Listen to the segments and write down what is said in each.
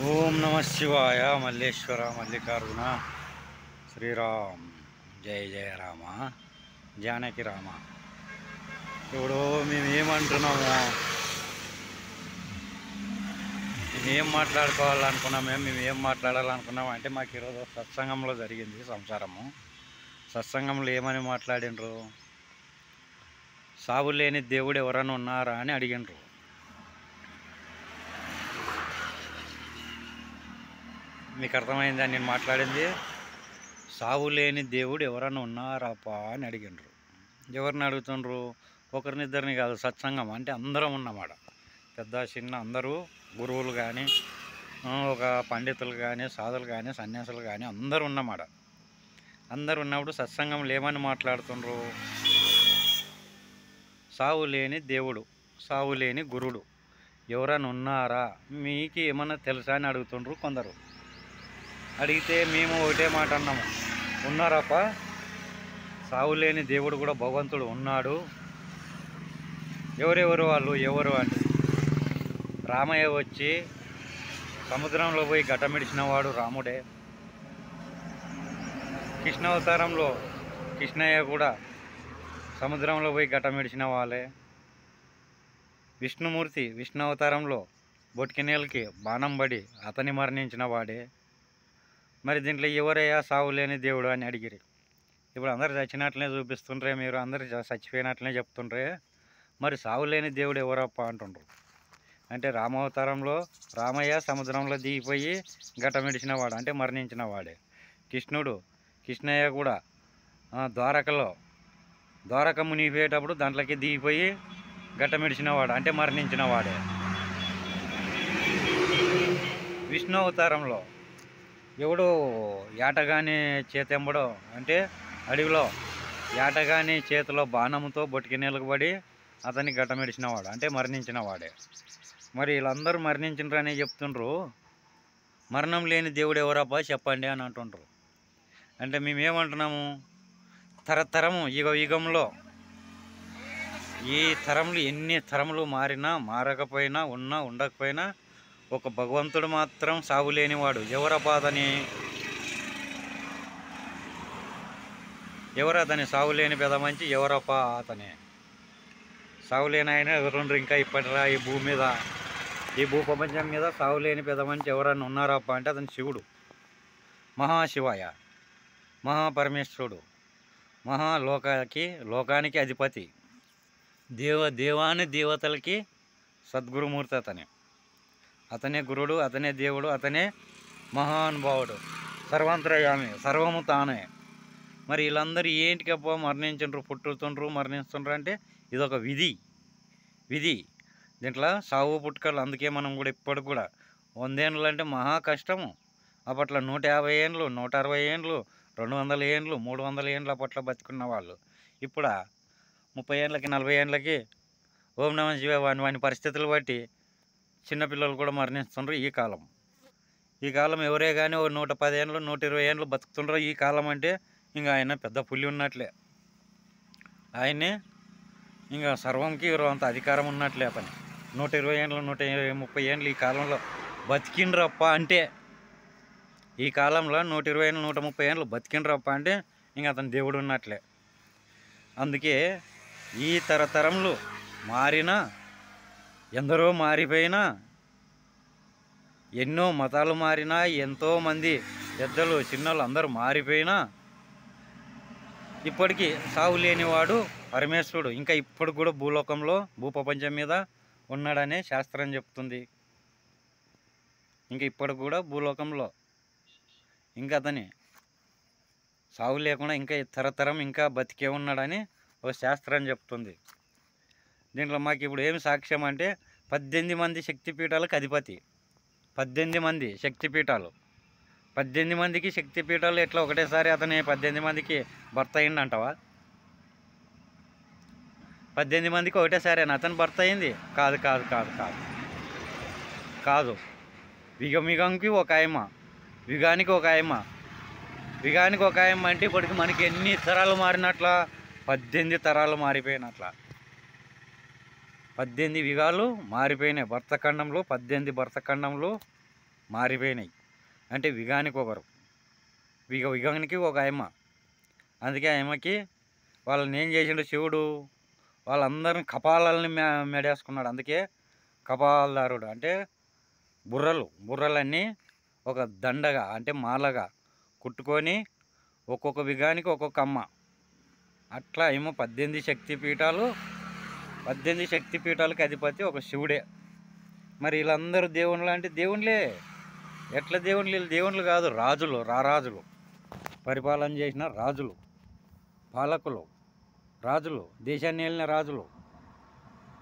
ఓం నమ శివాయ మల్లేశ్వర మల్లికార్జున శ్రీరామ్ జయ జయ రామ జానకి రామ. ఇప్పుడు మేము ఏమంటున్నాము, మేమేం మేము ఏం మాట్లాడాలనుకున్నాము అంటే మాకు ఈరోజు సత్సంగంలో జరిగింది సంసారము. సత్సంగంలో ఏమని మాట్లాడినరు, సావు లేని దేవుడు ఎవరైనా ఉన్నారా అని అడిగినరు. మీకు అర్థమైందా నేను మాట్లాడింది? సావు లేని దేవుడు ఎవరన్నా ఉన్నారాపా అని అడిగినరు. ఎవరిని అడుగుతుండ్రు? ఒకరినిద్దరిని కాదు, సత్సంగం అంటే అందరం ఉన్నమాట. పెద్ద చిన్న అందరూ, గురువులు కానీ, ఒక పండితులు కానీ, సాధులు కానీ, సన్యాసులు కానీ అందరూ ఉన్నమాట. అందరు ఉన్నప్పుడు సత్సంగంలో ఏమని మాట్లాడుతుండ్రు? సావు లేని దేవుడు, సావు లేని గురుడు ఎవరైనా ఉన్నారా, మీకు ఏమన్నా తెలుసా అని అడుగుతుండ్రు కొందరు. అడిగితే మేము ఒకటే మాట అన్నాము, ఉన్నారప్ప, సావు లేని దేవుడు కూడా భగవంతుడు ఉన్నాడు. ఎవరెవరు వాళ్ళు? ఎవరు అంటే రామయ్య వచ్చి సముద్రంలో పోయి గట్టమిడిచిన వాడు రాముడే. కృష్ణావతారంలో కృష్ణయ్య కూడా సముద్రంలో పోయి గట్టమిడిచిన వాళ్ళే. విష్ణుమూర్తి విష్ణావతారంలో బొట్కినేలకి బాణం పడి అతని మరణించిన వాడే. మరి దీంట్లో ఎవరయ్యా సావు లేని దేవుడు అని అడిగిరి. ఇప్పుడు అందరు చచ్చినట్లనే చూపిస్తుండ్రే, మీరు అందరు చచ్చిపోయినట్లనే చెప్తుండ్రే, మరి సావు లేని దేవుడు ఎవరప్ప అంటుండ్రు. అంటే రామావతారంలో రామయ్య సముద్రంలో దిగిపోయి ఘటమిడిచిన వాడు, అంటే మరణించిన వాడే. కృష్ణయ్య కూడా ద్వారక మునిగిపోయేటప్పుడు దాంట్లోకి దిగిపోయి ఘటమిడిచిన వాడు, అంటే మరణించిన వాడే. విష్ణు అవతారంలో ఎవడు ఏటగాని చేతెంబడో, అంటే అడవిలో ఏటగాని చేతిలో బాణముతో బొటికి నిలకబడి అతన్ని గట్టమిడిచినవాడు, అంటే మరణించిన వాడే. మరి వీళ్ళందరూ మరణించినరని చెప్తుండ్రు, మరణం లేని దేవుడు ఎవరబ్బా చెప్పండి అని అంటుండ్రు. అంటే మేమేమంటున్నాము, తరతరము యుగంలో ఈ తరములు ఎన్ని తరములు మారినా మారకపోయినా ఉన్నా ఉండకపోయినా ఒక భగవంతుడు మాత్రం సాగు లేనివాడు. ఎవరబ్బా అతని? అతని సాగు లేని పెదమంచి ఎవరప్పా అతని? సాగు లేని ఆయన ఎవరుండ్రు ఇంకా ఇప్పటిరా ఈ భూమి మీద, ఈ భూప్రపంచం మీద సాగు లేని పెదమంచి ఎవరన్నా ఉన్నారప్ప అంటే అతని శివుడు, మహాశివాయ, మహాపరమేశ్వరుడు, లోకానికి అధిపతి, దేవాని దేవతలకి సద్గురుమూర్తి అతనే గురుడు, అతనే దేవుడు, అతనే మహానుభావుడు, సర్వాంతర్యామి, సర్వము తానే. మరి వీళ్ళందరూ ఏంటికప్ప మరణించుండ్రు, పుట్టుతుండ్రు, మరణిస్తుండ్రు అంటే ఇదొక విధి. దీంట్లో సావు పుట్టుకలు. అందుకే మనం కూడా ఇప్పటికి కూడా 100 ఏళ్ళు అంటే మహా కష్టము. అప్పట్లో 150 ఏండ్లు, 160 ఏండ్లు, 200 ఏండ్లు, 300 ఏండ్లు అప్పట్లో బతుకున్న వాళ్ళు ఇప్పుడు 30 ఏళ్ళకి 40 ఏండ్లకి ఓం నమ శివాయ వాని పరిస్థితులు బట్టి చిన్నపిల్లలు కూడా మరణిస్తుండ్రు. ఈ కాలం ఎవరే కానీ ఓ 110 ఏండ్లు 120 ఏండ్లు బతుకుతుండ్రు. ఈ కాలం అంటే ఇంకా ఆయన పెద్ద పులి ఉన్నట్లే, ఆయనే ఇంకా సర్వంకి అంత అధికారం ఉన్నట్లే. అతను 120 ఏండ్లు 130 ఏండ్లు ఈ కాలంలో బతికిండ్రప్ప అంటే, ఈ కాలంలో 120 ఏళ్ళు 130 ఏండ్లు బతికిండ్రప్ప అంటే ఇంకా అతను దేవుడు ఉన్నట్లే. అందుకే ఈ తరతరములు మారినా, ఎందరో మారిపోయినా, ఎన్నో మతాలు మారినా, ఎంతోమంది పెద్దలు చిన్నలు అందరూ మారిపోయినా ఇప్పటికీ సావు లేనివాడు పరమేశ్వరుడు ఇంకా ఇప్పుడు కూడా భూలోకంలో భూప్రపంచం మీద ఉన్నాడనే శాస్త్రం చెప్తుంది. ఇంకా ఇప్పటికి కూడా భూలోకంలో ఇంకా అతని సావు లేకుండా ఇంకా తరతరం ఇంకా బతికే ఉన్నాడని ఒక శాస్త్రం చెప్తుంది. దీంట్లో మాకు ఇప్పుడు ఏమి సాక్ష్యం అంటే 18 మంది శక్తిపీఠాలకు అధిపతి, 18 మంది శక్తిపీఠాలు, 18 మందికి శక్తిపీఠాలు ఎట్లా ఒకటేసారి అతని 18 మందికి భర్త అయిందంటావా? 18 మందికి ఒకటేసారి అతను భర్త అయింది? కాదు. యుగంకి ఒక ఆయమ్మ, యుగానికి ఒక ఆయమ్మ అంటే ఇప్పటికి మనకి ఎన్ని తరాలు మారినట్ల? 18 తరాలు మారిపోయినట్ల, 18 యుగాలు మారిపోయినాయి. భర్తఖండంలో 18 భర్తఖండంలో మారిపోయినాయి. అంటే విగానికి ఒకరు, విగానికి ఒక ఆయమ్మ. అందుకే ఆయమ్మకి వాళ్ళని ఏం చేసిండు శివుడు, వాళ్ళందరిని కపాలని మెడేసుకున్నాడు. అందుకే కపాలదారుడు. అంటే బుర్రలన్నీ ఒక దండగా అంటే మాలగా కుట్టుకొని ఒక్కొక్క విగానికి ఒక్కొక్క అమ్మ. అట్లా ఏమో 18 శక్తిపీఠాలకి అధిపతి ఒక శివుడే. మరి వీళ్ళందరూ దేవుళ్ళు అంటే దేవుళ్ళే. ఎట్లా దేవుళ్ళు? వీళ్ళు దేవుళ్ళు కాదు, రాజులు, రారాజులు, పరిపాలన చేసిన రాజులు, పాలకులు, రాజులు, దేశాన్ని వెళ్ళిన రాజులు.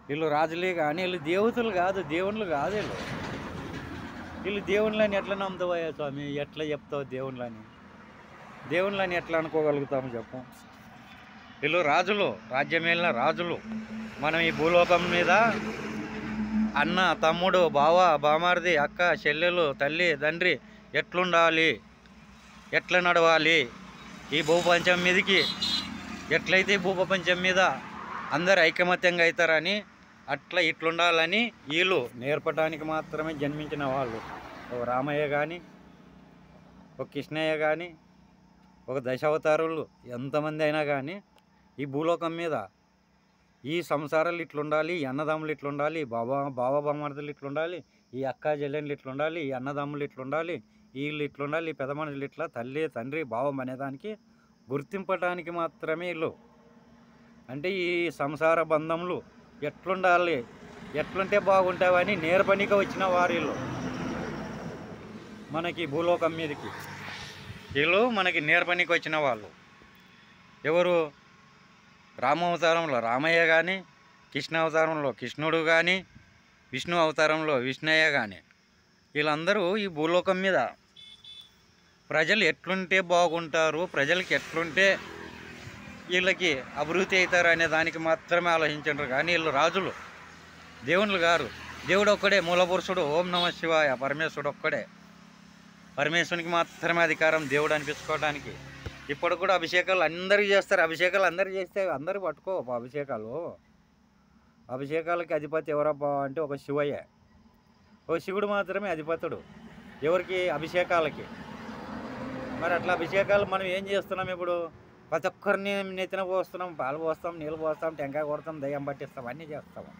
వీళ్ళు రాజులే కానీ వీళ్ళు దేవతలు కాదు, దేవుళ్ళు కాదు. వీళ్ళు దేవుళ్ళని ఎట్లా నమ్ముతావయ్యా స్వామి? ఎట్లా చెప్తావు దేవుళ్ళని? దేవుళ్ళని ఎట్లా అనుకోగలుగుతాము చెప్పు? వీళ్ళు రాజులు, రాజ్యం వెళ్ళిన రాజులు. మనం ఈ భూలోకం మీద అన్న, తమ్ముడు, బావ, బామార్ది, అక్క, చెల్లెలు, తల్లి, తండ్రి ఎట్లుండాలి, ఎట్లా నడవాలి, ఈ భూప్రపంచం మీదకి ఎట్లయితే భూప్రపంచం మీద అందరు ఐకమత్యంగా అవుతారని అట్లా ఇట్లుండాలని వీళ్ళు నేర్పడానికి మాత్రమే జన్మించిన వాళ్ళు. ఒక రామయ్య కానీ, ఒక కృష్ణయ్య కానీ, ఒక దశావతారులు ఎంతమంది అయినా కానీ ఈ భూలోకం మీద ఈ సంసారాలు ఇట్లుండాలి, ఈ అన్నదమ్ములు ఇట్లుండాలి, బావ బామర్దులు ఇట్లుండాలి, ఈ అక్క చెల్లెళ్ళు ఇట్లుండాలి, ఈ అన్నదమ్ములు ఇట్లుండాలి, వీళ్ళు ఇట్లుండాలి, ఈ పెద్ద మనుషులు ఇట్లా, తల్లి తండ్రి భావం అనేదానికి గుర్తింపటానికి మాత్రమే వీళ్ళు. అంటే ఈ సంసార బంధములు ఎట్లుండాలి, ఎట్లుంటే బాగుంటావని నేర్పనికి వచ్చిన వారిలో మనకి భూలోకం మీదకి వీళ్ళు మనకి నేర్పనికి వచ్చిన వాళ్ళు. ఎవరు? రామ అవతారంలో రామయ్య కానీ, కృష్ణ అవతారంలో కృష్ణుడు కానీ, విష్ణు అవతారంలో విష్ణయ్య కానీ, వీళ్ళందరూ ఈ భూలోకం మీద ప్రజలు ఎట్లుంటే బాగుంటారు, ప్రజలకి ఎట్లుంటే వీళ్ళకి అభివృద్ధి అవుతారు అనే దానికి మాత్రమే ఆలోచించారు. కానీ వీళ్ళు రాజులు, దేవుళ్ళు గారు. దేవుడు ఒక్కడే, మూలపురుషుడు, ఓం నమ శివాయ, పరమేశ్వరుడు ఒక్కడే. పరమేశ్వరునికి మాత్రమే అధికారం దేవుడు అనిపించుకోవడానికి. ఇప్పుడు కూడా అభిషేకాలు అందరికీ చేస్తారు. అభిషేకాలు అందరూ చేస్తే అందరూ పట్టుకో అభిషేకాలకి అధిపతి ఎవరబ్బా అంటే ఒక శివయ్య. ఒక శివుడు మాత్రమే అధిపతుడు ఎవరికి? అభిషేకాలకి. మరి అట్లా అభిషేకాలు మనం ఏం చేస్తున్నాం ఇప్పుడు? ప్రతి ఒక్కరిని నెత్తిన పోస్తున్నాం, పాలు పోస్తాం, నీళ్ళు పోస్తాం, టెంకాయ కొడతాం, దయ్యం పట్టిస్తాం, అన్నీ చేస్తాము.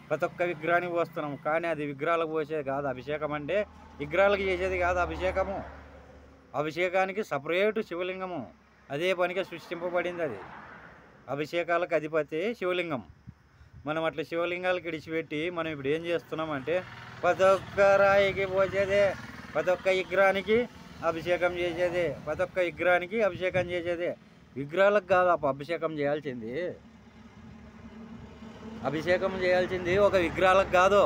ప్రతి ఒక్క విగ్రహానికి పోస్తున్నాం. కానీ అది విగ్రహాలకు పోసేది కాదు అభిషేకం. అంటే విగ్రహాలకు చేసేది కాదు అభిషేకము. అభిషేకానికి సపరేటు శివలింగము, అదే పనిగా సృష్టింపబడింది. అది అభిషేకాలకు అధిపతి శివలింగం. మనం అట్లా శివలింగాలకు ఇడిచిపెట్టి మనం ఇప్పుడు ఏం చేస్తున్నామంటే ప్రతి ఒక్క రాయికి పోసేదే, ప్రతి ఒక్క విగ్రహానికి అభిషేకం చేసేదే, ప్రతి ఒక్క విగ్రహానికి అభిషేకం చేసేదే. విగ్రహాలకు కాదు అభిషేకం చేయాల్సింది. అభిషేకం చేయాల్సింది ఒక విగ్రహాలకు కాదు,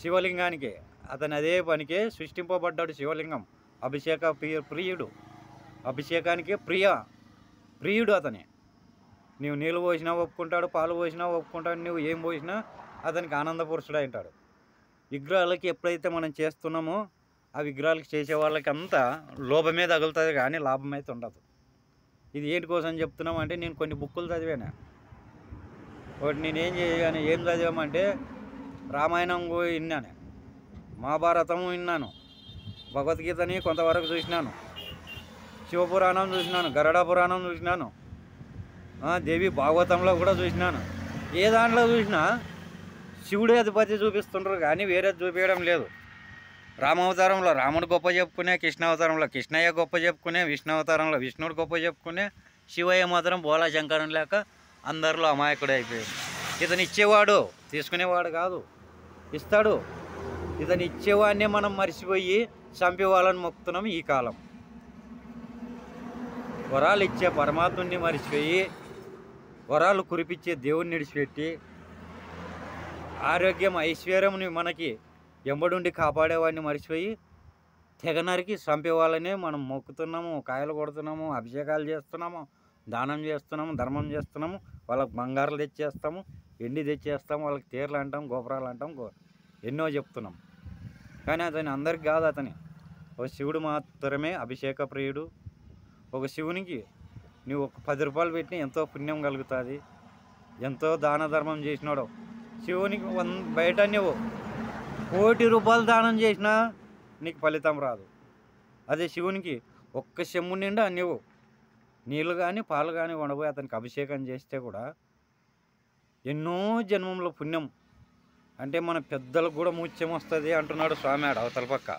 శివలింగానికి. అతను అదే పనికి సృష్టింపబడ్డాడు శివలింగం. అభిషేక ప్రియుడు, అభిషేకానికి ప్రియుడు అతని. నువ్వు నీళ్ళు పోసినా ఒప్పుకుంటాడు, పాలు పోసినా ఒప్పుకుంటాడు, నువ్వు ఏం పోసినా అతనికి ఆనందపురుషుడు అంటాడు. విగ్రహాలకి ఎప్పుడైతే మనం చేస్తున్నామో ఆ విగ్రహాలకి చేసే వాళ్ళకి అంతా లోభమే తగులుతుంది కానీ లాభం అయితే ఉండదు. ఇది ఏంటి కోసం చెప్తున్నాం అంటే నేను కొన్ని బుక్కులు చదివాను. ఒకటి నేను ఏం చదివామంటే రామాయణం విన్నాను, మహాభారతం విన్నాను, భగవద్గీతని కొంతవరకు చూసినాను, శివపురాణం చూసినాను, గరుడ పురాణం చూసినాను, దేవి భాగవతంలో కూడా చూసినాను. ఏ దాంట్లో చూసినా శివుడే అధిపతి చూపిస్తుంటారు కానీ వేరే చూపించడం లేదు. రామావతారంలో రాముడు గొప్ప చెప్పుకునే, కృష్ణ అవతారంలో కృష్ణయ్య గొప్ప చెప్పుకునే, విష్ణు అవతారంలో విష్ణుడు గొప్ప చెప్పుకునే, శివయ్య మాత్రం బోలా శంకరం లేక అందరిలో అమాయకుడు అయిపోయాడు. ఇతను ఇచ్చేవాడు, తీసుకునేవాడు కాదు, ఇస్తాడు. ఇతను ఇచ్చేవాడినే మనం మర్చిపోయి చంపేవాళ్ళని మొక్కుతున్నాం ఈ కాలం. వరాలు ఇచ్చే పరమాత్ముని మర్చిపోయి వరాలు కురిపించే దేవుణ్ణి విడిచిపెట్టి ఆరోగ్యం ఐశ్వర్యంని మనకి ఎంబడుండి కాపాడేవాడిని మర్చిపోయి తెగనరికి చంపేవాళ్ళనే మనం మొక్కుతున్నాము, కాయలు కొడుతున్నాము, అభిషేకాలు చేస్తున్నాము, దానం చేస్తున్నాము, ధర్మం చేస్తున్నాము. వాళ్ళకి బంగారాలు తెచ్చేస్తాము, ఎండి తెచ్చేస్తాము, వాళ్ళకి తీర్లు అంటాం, గోపురాలు అంటాం, ఎన్నో చెప్తున్నాం. కానీ అతని అందరికి కాదు. అతని ఒక శివుడు మాత్రమే అభిషేక ప్రియుడు. ఒక శివునికి నువ్వు ఒక 10 రూపాయలు పెట్టి ఎంతో పుణ్యం కలుగుతుంది. ఎంతో దాన ధర్మం చేసినాడు శివునికి. బయట నువ్వు కోటి రూపాయలు దానం చేసినా నీకు ఫలితం రాదు. అదే శివునికి ఒక్క చెంబు నిండా నువ్వు నీళ్ళు కానీ పాలు కానీ వండబోయి అతనికి అభిషేకం చేస్తే కూడా ఎన్నో జన్మంలో పుణ్యం. అంటే మన పెద్దలకు కూడా ముత్యం వస్తుంది అంటున్నాడు స్వామి ఆడ అవతల పక్క.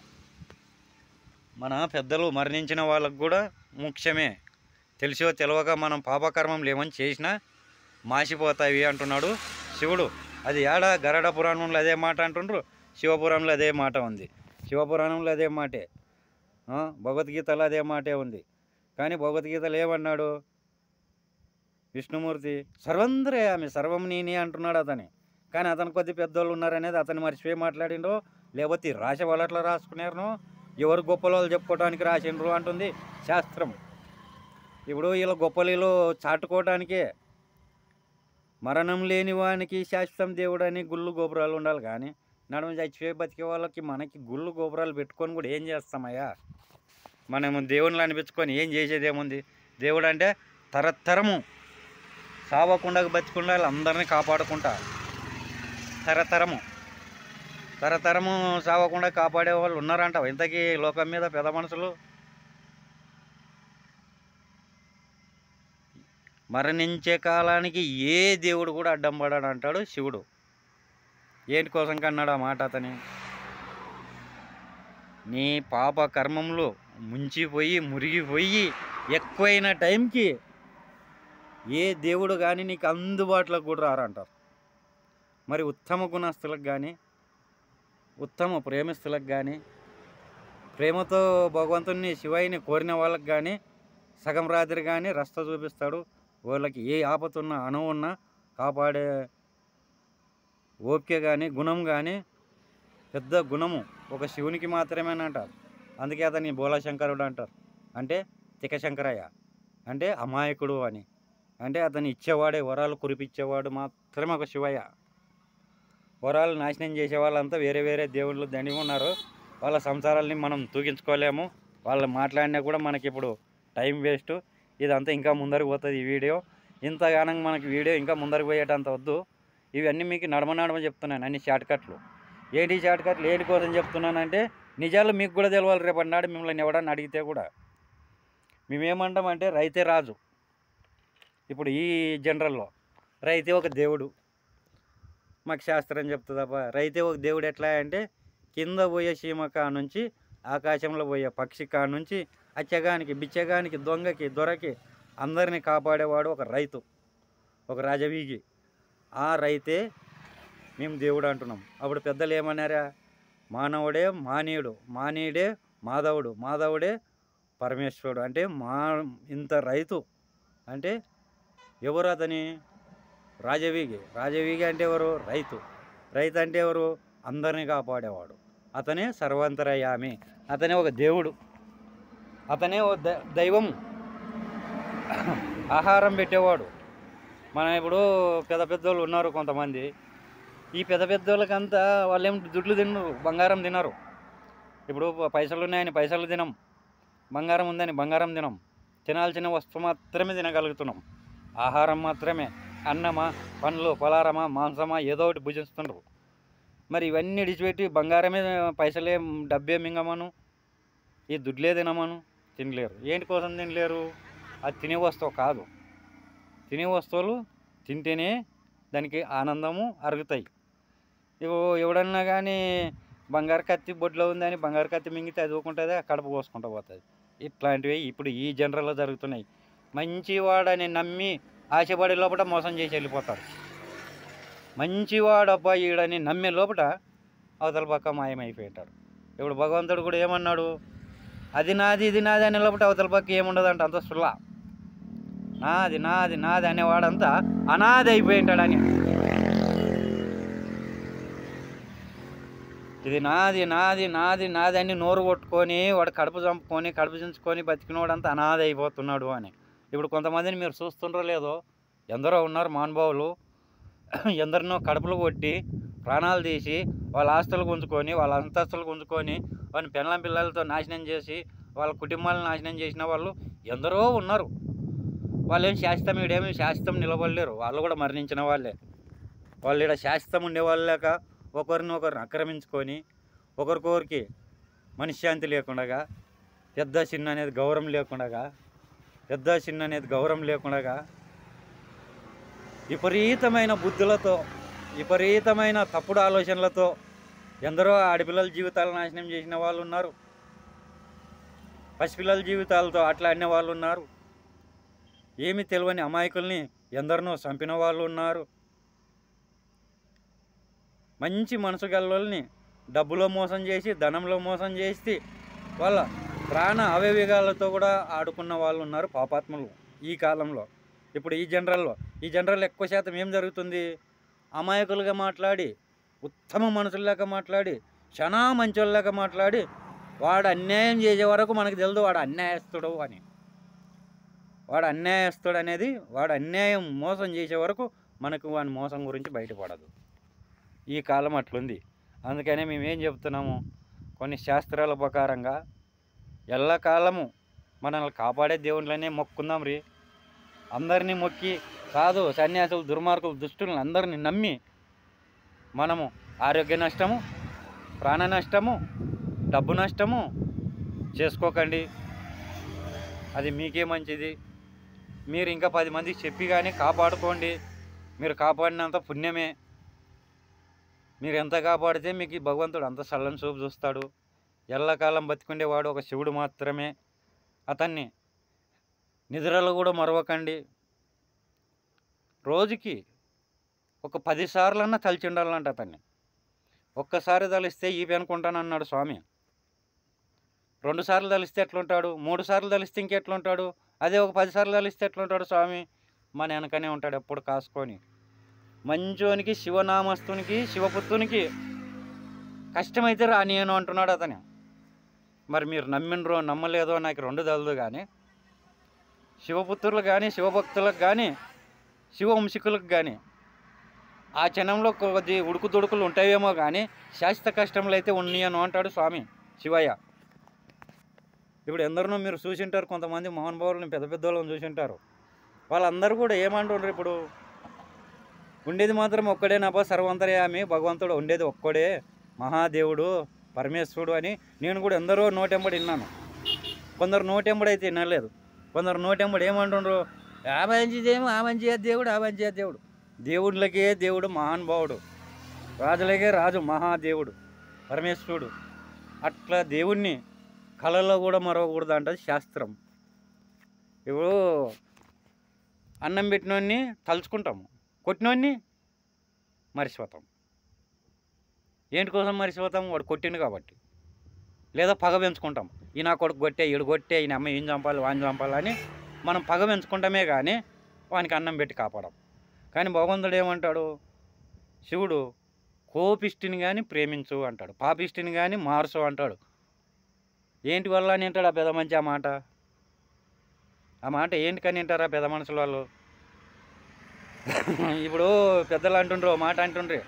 మన పెద్దలు మరణించిన వాళ్ళకు కూడా ముఖ్యమే. తెలిసో తెలియక మనం పాపకర్మం లేమని చేసినా మాసిపోతాయి అంటున్నాడు శివుడు. అది ఏడ గరుడ పురాణంలో అదే మాట అంటుండ్రు, శివపురాణంలో అదే మాట ఉంది. శివపురాణంలో అదే మాటే, భగవద్గీతలో అదే మాటే ఉంది. కానీ భగవద్గీతలో ఏమన్నాడు విష్ణుమూర్తి? సర్వంద్రయామి సర్వం నేనే అంటున్నాడు అతని. కానీ అతను కొద్ది పెద్దోళ్ళు ఉన్నారనేది అతను మర్చిపోయి మాట్లాడిండ్రో, లేకపోతే రాసే వాళ్ళు అట్లా రాసుకున్నారనో, ఎవరు గొప్పలు వాళ్ళు చెప్పుకోవడానికి రాసిండ్రు అంటుంది శాస్త్రం. ఇప్పుడు వీళ్ళ గొప్పలు చాటుకోవడానికే. మరణం లేని వానికి శాశ్వతం దేవుడు అని గుళ్ళు గోపురాలు ఉండాలి. కానీ నడుము చచ్చిపోయి బతికే వాళ్ళకి మనకి గుళ్ళు గోపురాలు పెట్టుకొని కూడా ఏం చేస్తామయ్యా? మనము దేవుళ్ళు అనిపించుకొని ఏం చేసేదేముంది? దేవుడు అంటే తరతరము సావకుండా బతికుండా అందరినీ కాపాడుకుంటా, తరతరము సావకుండా కాపాడే వాళ్ళు ఉన్నారంట ఇంతకీ లోకం మీద పెద్ద మనుషులు. మరణించే కాలానికి ఏ దేవుడు కూడా అడ్డం పడాడు అంటాడు శివుడు. ఏంటి కోసం కన్నాడు ఆ మాట అతని? నీ పాప కర్మంలో ముంచిపోయి మురిగిపోయి ఎక్కువైన టైంకి ఏ దేవుడు కానీ నీకు అందుబాటులోకి కూడా రారంటారు. మరి ఉత్తమ గుణస్తులకు కానీ ఉత్తమ ప్రేమిస్తులకు కానీ ప్రేమతో భగవంతుని శివయ్యని కోరిన వాళ్ళకి కానీ సగం రాత్రి కానీ రస్త చూపిస్తాడు. వాళ్ళకి ఏ ఆపతున్నా అణువు ఉన్నా కాపాడే ఓపిక కానీ గుణం కానీ పెద్ద గుణము ఒక శివునికి మాత్రమేనంటారు. అందుకే అతన్ని బోలాశంకరుడు అంటారు. అంటే తికశంకరయ్య అంటే అమాయకుడు అని. అంటే అతను ఇచ్చేవాడే, వరాలు కురిపించేవాడు మాత్రమే ఒక శివయ్య. వరాలు నాశనం చేసే వాళ్ళంతా వేరే వేరే దేవుళ్ళు దండి ఉన్నారు. వాళ్ళ సంసారాలని మనం తూగించుకోలేము. వాళ్ళు మాట్లాడినా కూడా మనకి ఇప్పుడు టైం వేస్ట్. ఇదంతా ఇంకా ముందరికి పోతుంది ఈ వీడియో. ఇంతగానం మనకి వీడియో ఇంకా ముందరికి పోయేటంత వద్దు. ఇవన్నీ మీకు నడమ చెప్తున్నాను, అన్ని షార్ట్కట్లు. ఏంటి షార్ట్కట్లు ఏంటి కోసం చెప్తున్నానంటే నిజాలు మీకు కూడా తెలవాలి. రేపటి నాడు మిమ్మల్ని ఎవడన్నా అడిగితే కూడా మేమేమంటామంటే రైతే రాజు. ఇప్పుడు ఈ జనరల్లో రైతే ఒక దేవుడు మాకు శాస్త్రం చెప్తుందప్ప. రైతే ఒక దేవుడు ఎట్లా అంటే కింద పోయే చీమ కా నుంచి ఆకాశంలో పోయే పక్షి కా నుంచి అచ్చగానికి బిచ్చగానికి దొంగకి దొరకి అందరినీ కాపాడేవాడు ఒక రైతు, ఒక రాజవీగి. ఆ రైతే మేము దేవుడు అంటున్నాం. అప్పుడు పెద్దలు ఏమన్నారా? మానవుడే మానీయుడు, మానీయుడే మాధవుడు, మాధవుడే పరమేశ్వరుడు. అంటే ఇంత రైతు అంటే ఎవరు? అతని రాజవీగి. రాజవీగి అంటే ఎవరు? రైతు. రైతు అంటే ఎవరు? అందరినీ కాపాడేవాడు. అతనే సర్వాంతరయామి. అతనే ఒక దేవుడు, అతనే ఒక దైవం, ఆహారం పెట్టేవాడు. మనం ఇప్పుడు పెద్దోళ్ళు ఉన్నారు కొంతమంది. ఈ పెద్దోళ్ళకంతా వాళ్ళు ఏం దుడ్లు తినరు, బంగారం తినరు. ఇప్పుడు పైసలు ఉన్నాయని పైసలు తినం, బంగారం ఉందని బంగారం తినం. తినాల్సిన వస్తువు మాత్రమే తినగలుగుతున్నాం. ఆహారం మాత్రమే, అన్నమా పండ్లు పలారమా మాంసమా ఏదో ఒకటి భుజిస్తుండ్రు. మరి ఇవన్నీ విడిచిపెట్టి బంగారమే పైసలే డబ్బే మింగమను, ఈ దుడ్లే తినమను, తినలేరు. ఏంటి కోసం తినలేరు? అది తినే వస్తువు కాదు. తినే వస్తువులు తింటేనే దానికి ఆనందము అరుగుతాయి. ఎవడన్నా కానీ బంగారు కత్తి బొడ్లో ఉందని బంగారు కత్తి మింగితే అది ఊకుంటుంది, కడుపు కోసుకుంటూ పోతుంది. ఇట్లాంటివి ఇప్పుడు ఈ జనరల్లో జరుగుతున్నాయి. మంచివాడని నమ్మి ఆశపడే లోపల మోసం చేసి వెళ్ళిపోతారు. మంచివాడు అబ్బాయి ఈడని నమ్మే లోపల అవతల పక్క మాయమైపోయింటాడు. ఇప్పుడు భగవంతుడు కూడా ఏమన్నాడు? అది నాది ఇది నాది అనే లోపల అవతల పక్క ఏముండదంట, అంత సుల్లా. నాది నాది నాది అనేవాడంతా అనాది అయిపోయింటాడని. ఇది నాది నాది నాది నాది అని నోరు కొట్టుకొని వాడు కడుపు చంపుకొని కడుపు చించుకొని బతికినవాడంతా అనాది అయిపోతున్నాడు అని. ఇప్పుడు కొంతమందిని మీరు చూస్తుండ్రో లేదో, ఎందరో ఉన్నారు మహానుభావులు, ఎందరినో కడుపులు కొట్టి ప్రాణాలు తీసి వాళ్ళ ఆస్తులు గుంజుకొని వాళ్ళ అంతస్తులు గుంజుకొని వాళ్ళని పెళ్ళం పిల్లలతో నాశనం చేసి వాళ్ళ కుటుంబాలను నాశనం చేసిన వాళ్ళు ఎందరో ఉన్నారు. వాళ్ళు ఏం శాశ్వతం, ఈడేమి శాశ్వతం నిలబడలేరు. వాళ్ళు కూడా మరణించిన వాళ్ళే. వాళ్ళు ఇక్కడ శాశ్వతం ఉండేవాళ్ళు లేక ఒకరినొకరిని ఆక్రమించుకొని ఒకరికొకరికి మనశ్శాంతి లేకుండా, పెద్ద చిన్న అనేది గౌరవం లేకుండా విపరీతమైన బుద్ధులతో, విపరీతమైన తప్పుడు ఆలోచనలతో ఎందరో ఆడపిల్లల జీవితాలు నాశనం చేసిన వాళ్ళు ఉన్నారు. పసిపిల్లల జీవితాలతో అట్లా అనే వాళ్ళు ఉన్నారు. ఏమి తెలియని అమాయకుల్ని ఎందరినో చంపిన వాళ్ళు ఉన్నారు. మంచి మనసు గల్లోల్ని డబ్బులో మోసం చేసి, ధనంలో మోసం చేసి వాళ్ళ ప్రాణ అవయవాలతో కూడా ఆడుకున్న వాళ్ళు ఉన్నారు పాపాత్ములు ఈ కాలంలో. ఇప్పుడు ఈ జనరల్ ఎక్కువ శాతం ఏం జరుగుతుంది? అమాయకులుగా మాట్లాడి, ఉత్తమ మనుషుల్లాగా మాట్లాడి, క్షణా మంచోళ్ళలాగా మాట్లాడి, వాడు అన్యాయం చేసే వరకు మనకు తెలియదు వాడు అన్యాయస్తుడు అని. వాడు అన్యాయస్తుడు అనేది, వాడు అన్యాయం మోసం చేసే వరకు మనకు వాని మోసం గురించి బయటపడదు. ఈ కాలం అట్లుంది. అందుకనే మేమేం చెప్తున్నాము, కొన్ని శాస్త్రాల ప్రకారంగా ఎల్లకాలము మనల్ని కాపాడే దేవుళ్ళనే మొక్కుందాం రీ. అందరినీ మొక్కి కాదు, సన్యాసులు, దుర్మార్గులు, దుష్టులను అందరినీ నమ్మి మనము ఆరోగ్య నష్టము, ప్రాణ నష్టము, డబ్బు నష్టము చేసుకోకండి. అది మీకే మంచిది. మీరు ఇంకా 10 మందికి చెప్పి కానీ కాపాడుకోండి. మీరు కాపాడినంత పుణ్యమే. మీరు ఎంత కాపాడితే మీకు ఈ భగవంతుడు అంత చల్లని చూపు చూస్తాడు. ఎల్లకాలం బతికుండేవాడు ఒక శివుడు మాత్రమే. అతన్ని నిద్రలో కూడా మరవకండి. రోజుకి ఒక 10 సార్లన్నా తలిచి ఉండాలంట అతన్ని. ఒక్కసారి తలిస్తే ఈపి అనుకుంటానన్నాడు స్వామి. 2 సార్లు తలిస్తే ఎట్లుంటాడు? 3 సార్లు తలిస్తే ఇంకెట్లుంటాడు? అదే ఒక 10 సార్లు తలిస్తే ఎట్లుంటాడు స్వామి? మన వెనకనే ఉంటాడు ఎప్పుడు కాసుకొని. మంచోనికి, శివనామస్తునికి, శివపుత్రునికి కష్టమైతే రానియను అంటున్నాడు అతను. మరి మీరు నమ్మినరో నమ్మలేదో నాకు 2 తెలదు. కానీ శివపుత్రులకు కానీ, శివభక్తులకు కానీ, శివవంశికులకు కానీ ఆ క్షణంలో కొద్ది ఉడుకుదుడుకులు ఉంటాయేమో కానీ శాశ్వత కష్టములు అయితే ఉన్నాయను అంటాడు స్వామి శివయ్య. ఇప్పుడు ఎందరినో మీరు చూసింటారు, కొంతమంది మహానుభావులను, పెద్ద పెద్దోళ్ళని చూసింటారు. వాళ్ళందరూ కూడా ఏమంటున్నారు? ఇప్పుడు ఉండేది మాత్రం ఒక్కడేనాపా, సర్వంతర్యామి భగవంతుడు ఉండేది ఒక్కడే, మహాదేవుడు పరమేశ్వరుడు అని నేను కూడా ఎందరో నోటెంబడి విన్నాను. కొందరు నోటెంబడి అయితే వినలేదు. కొందరు నోటెంబడి ఏమంటుండ్రు? ఆ మంచిదేమో, ఆ మంచిగా దేవుడు, ఆ మంచిగా దేవుడు. దేవుళ్ళకే దేవుడు మహానుభావుడు, రాజులకే రాజు మహాదేవుడు పరమేశ్వరుడు. అట్లా దేవుణ్ణి కళలో కూడా మరవకూడదు అంటది శాస్త్రం. ఇప్పుడు అన్నం పెట్టినోడిని తలుచుకుంటాము, కొట్టినోడిని మర్చిపోతాం. ఏంటి కోసం మర్చిపోతాం? వాడు కొట్టిండు కాబట్టి. లేదా పగ పెంచుకుంటాం, ఈ నా కొడుకు కొట్టే, ఈడు కొట్టే, ఈయన అమ్మ ఏం చంపాలి, వాడిని చంపాలని మనం పగ పెంచుకుంటామే కానీ వానికి అన్నం పెట్టి కాపాడం. కానీ భగవంతుడు ఏమంటాడు? శివుడు కోపిష్టిని కానీ ప్రేమించు అంటాడు, పాపిష్టిని కానీ మార్చు అంటాడు. ఏంటి వల్ల అని అంటాడు ఆ పెద్ద మంచి ఆ మాట ఏంటి కానీ వింటారా పెద్ద మనుషుల వాళ్ళు? ఇప్పుడు పెద్దలు అంటుండ్రు, మాట అంటుండ్రి,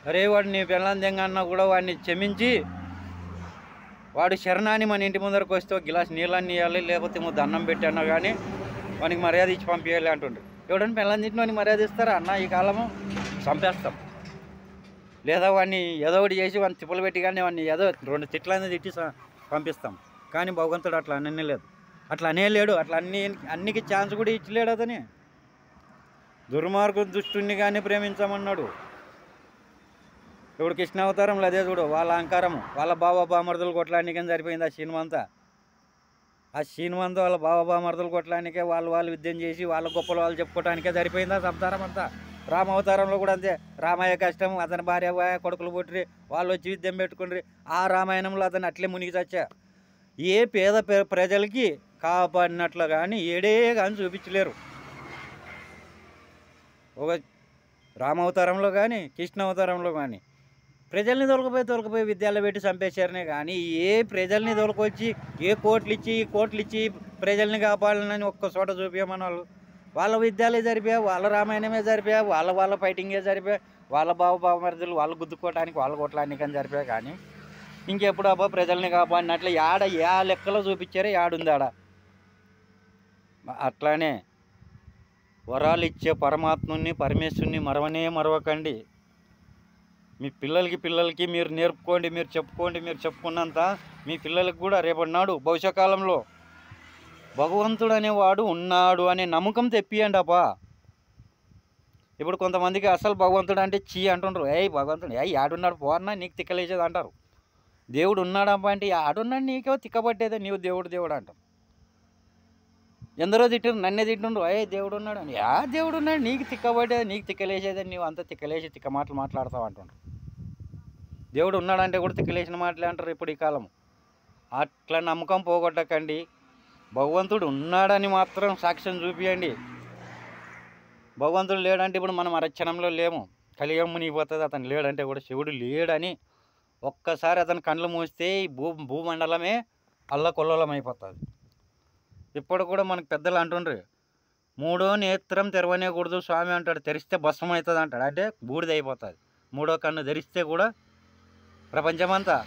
అరే వాడు నీ పిల్లల్ని అన్నా కూడా వాడిని క్షమించి వాడు శరణాన్ని మన ఇంటి ముందరకు వస్తే ఒక గిలాస్ నీళ్ళని ఇవ్వాలి, లేకపోతే ముద్ద అన్నం పెట్టి అన్నా కానీ వానికి మర్యాద ఇచ్చి పంపించాలి అంటుండ్రు. ఎవడని పిల్లల్ని తింటే వాడిని మర్యాద ఇస్తారా? అన్న ఈ కాలము చంపేస్తాం. లేదా వాడిని ఏదో ఒకటి చేసి వాడిని తిప్పలు పెట్టి కానీ వాడిని ఏదో 2 తిట్లన్నీ తిట్టి పంపిస్తాం. కానీ భగవంతుడు అట్లా అనలేదు, అట్లా అనేలేడు, అట్లా అన్నికి ఛాన్స్ కూడా ఇచ్చలేడు అతని. దుర్మార్గు దుష్టుని కానీ ప్రేమించమన్నాడు. ఇప్పుడు కృష్ణావతారంలో అదే చూడు, వాళ్ళ అహంకారము, వాళ్ళ బామర్దులు కొట్లానికని సరిపోయింది ఆ సినిమంతా. ఆ సినిమంతా వాళ్ళ బామర్దులు కొట్లానికే వాళ్ళు యుద్ధం చేసి వాళ్ళ గొప్పలు వాళ్ళు చెప్పుకోవటానికే సరిపోయింది ఆ సంసారం అంతా. రామావతారంలో కూడా అంతే, రామయ్య కష్టం, అతని భార్య కొడుకులు పుట్టిరి, వాళ్ళు వచ్చి యుద్ధం పెట్టుకుండ్రి. ఆ రామాయణంలో అతను అట్లే మునిగి చచ్చా. ఏ పేద ప్రజలకి కాపాడినట్లు కానీ ఏడే కానీ చూపించలేరు. ఒక రామావతారంలో కానీ కృష్ణావతారంలో కానీ ప్రజల్ని తొలకపోయి విద్యాలయ పెట్టి చంపేశారనే కానీ ఏ ప్రజల్ని తొలకొచ్చి ఏ కోట్లు ఇచ్చి ప్రజల్ని కాపాడాలని ఒక్క చోట చూపించమని వాళ్ళ విద్యాలయం జరిపా, వాళ్ళ రామాయణమే జరిపా, వాళ్ళ ఫైటింగే జరిపా, వాళ్ళ బావమరుదులు వాళ్ళు గుద్దుకోవటానికి, వాళ్ళ కొట్టడానికి అని జరిపా. కానీ ఇంకెప్పుడు అబ్బా ప్రజల్ని కాపాడినట్లు యా లెక్కలో చూపించారే, యాడుంది ఆడ. అట్లానే వరాలు ఇచ్చే పరమాత్ముని, పరమేశ్వరుని మరవకండి. మీ పిల్లలకి మీరు నేర్పుకోండి, మీరు చెప్పుకోండి. మీరు చెప్పుకున్నంత మీ పిల్లలకి కూడా రేపటి నాడు భవిష్యకాలంలో భగవంతుడు అనేవాడు ఉన్నాడు అనే నమ్మకం తెప్పియండి అప్పా. ఇప్పుడు కొంతమందికి అసలు భగవంతుడు అంటే చీ అంటుండ్రు. భగవంతుడు యాడున్నాడు పోన్నా నీకు తిక్కలేసేది అంటారు. దేవుడు ఉన్నాడప్ప అంటే ఆడున్నాడు నీకేమో తిక్కబట్టేదే, నీవు దేవుడు అంటాం. ఎందరో తిట్టారు, నన్నే తిట్టుండ్రు. దేవుడు ఉన్నాడు అని. దేవుడు ఉన్నాడు నీకు తిక్కబట్టేది, నీకు తిక్కలేసేదే, నీవు అంత తిక్కలేసి తిక్క మాటలు మాట్లాడతావు అంటుండ్రు. దేవుడు ఉన్నాడంటే కూడా తిక్కలేసిన మాటలే అంటారు ఇప్పుడు ఈ కాలం. అట్లా నమ్మకం పోగొట్టకండి. భగవంతుడు ఉన్నాడని మాత్రం సాక్ష్యం చూపియండి. భగవంతుడు లేడంటే ఇప్పుడు మనం అరక్షణంలో లేము. కలియుగం మునిగిపోతుంది. అతను లేడంటే కూడా శివుడు లేడని ఒక్కసారి అతని కళ్ళు మూస్తే ఈ భూమండలమే అల్లకొల్లోలం అయిపోతుంది. ఇప్పుడు కూడా మనకు పెద్దలు అంటుండ్రు, మూడో నేత్రం తెరవనేకూడదు స్వామి అంటాడు. తెరిస్తే భస్మం అవుతుంది అంటాడు, అంటే బూడిద అయిపోతుంది. మూడో కన్ను తెరిస్తే కూడా ప్రపంచమంతా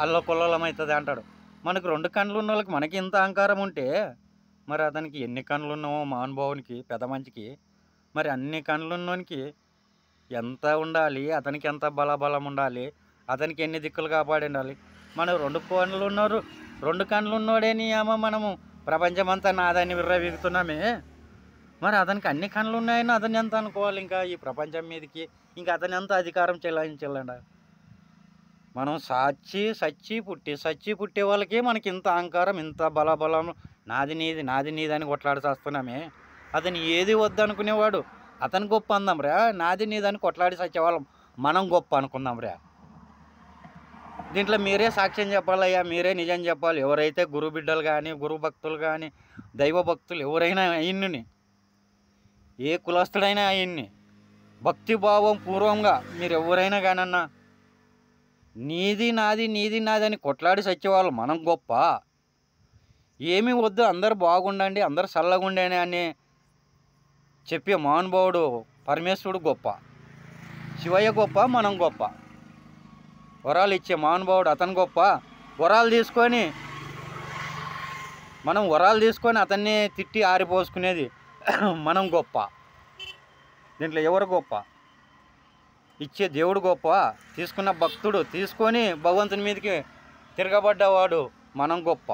అల్లకొల్లోలం అవుతుంది అంటాడు. మనకు 2 కన్నులు ఉన్న వాళ్ళకి మనకి ఇంత అహంకారం ఉంటే మరి అతనికి ఎన్ని కన్నులు ఉన్నామో మహానుభావునికి పెద్ద మంచికి, మరి అన్ని కన్నులు ఉన్నోనికి ఎంత ఉండాలి, అతనికి ఎంత బలబలం ఉండాలి, అతనికి ఎన్ని దిక్కులు కాపాడి ఉండాలి. మనం 2 కన్నులు ఉన్నారు, 2 కన్నులు ఉన్నోడేని ఏమో మనము ప్రపంచమంతా నాదాన్ని విర్రవీగుతున్నామే. మరి అతనికి అన్ని కన్నులు ఉన్నాయని అతన్ని ఎంత అనుకోవాలి ఇంకా ఈ ప్రపంచం మీదకి, ఇంకా అతని ఎంత అధికారం చెలాయించాలండి. మనం సచ్చి పుట్టే వాళ్ళకి మనకి ఇంత అహంకారం, ఇంత బలబలం, నాది నీది అని కొట్లాడి అతను ఏది వద్దనుకునేవాడు అతను గొప్ప అందాం రా, నాది నీదని కొట్లాడి సచ్చేవాళ్ళం మనం గొప్ప అనుకుందాం రా. దీంట్లో మీరే సాక్ష్యం చెప్పాలయ్యా, మీరే నిజం చెప్పాలి. ఎవరైతే గురు బిడ్డలు కానీ, గురు భక్తులు కానీ, దైవ భక్తులు ఎవరైనా అయ్యిన్ని, ఏ కులస్తుడైనా అయ్యిన్ని, భక్తిభావం పూర్వంగా మీరు ఎవరైనా కానన్నా నీది నాది అని కొట్లాడి సచ్చేవాళ్ళు మనం గొప్ప. ఏమీ వద్దు, అందరు బాగుండండి, అందరు చల్లగుండేనే అని చెప్పే మహానుభావుడు పరమేశ్వరుడు గొప్ప, శివయ్య గొప్ప, మనం గొప్ప. వరాలు ఇచ్చే మహానుభావుడు అతను గొప్ప. వరాలు తీసుకొని అతన్ని తిట్టి ఆరిపోసుకునేది మనం గొప్ప. దీంట్లో ఎవరు గొప్ప? ఇచ్చే దేవుడు గొప్ప, తీసుకున్న భక్తుడు తీసుకొని భగవంతుని మీదకి తిరగబడ్డవాడు మనం గొప్ప.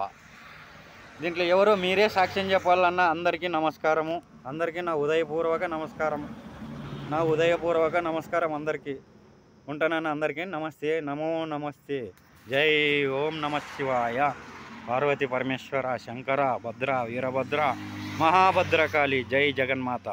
దీంట్లో ఎవరో మీరే సాక్ష్యం చెప్పాలన్నా. అందరికీ నమస్కారము, అందరికీ నా ఉదయపూర్వక నమస్కారం అందరికీ. ఉంటానన్న అందరికీ నమస్తే, నమో నమస్తే. జై ఓం నమ శివాయ. పార్వతి పరమేశ్వర, శంకర, భద్ర, వీరభద్ర, మహాభద్రకాళి. జై జగన్మాత.